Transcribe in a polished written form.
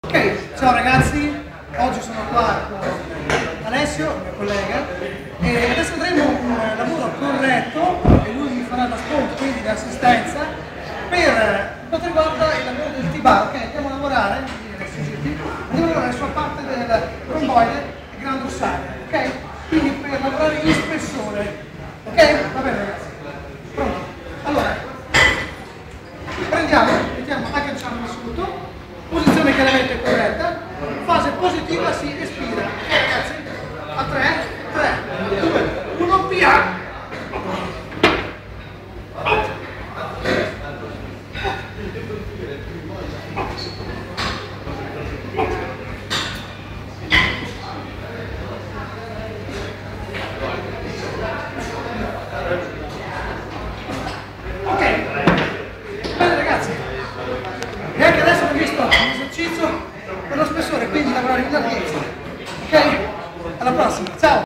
Ok, ciao ragazzi, oggi sono qua con Alessio, il mio collega, e adesso avremo un lavoro corretto e lui mi farà da spunto, quindi da assistenza, per quanto riguarda il lavoro del T-bar. Ok, andiamo a lavorare, sulla parte del romboide e grandossale, ok? Quindi per lavorare in spessore, ok? Va bene ragazzi, pronto? Allora, mettiamo, agganciamo sotto, posizione chiaramente corretta, fase positiva, si respira, ok ragazzi? A 3, 2, 1, via! Ok, bene ragazzi, e anche adesso ho visto un esercizio per lo spessore, quindi lavorare in larghezza, ok? Alla prossima, ciao!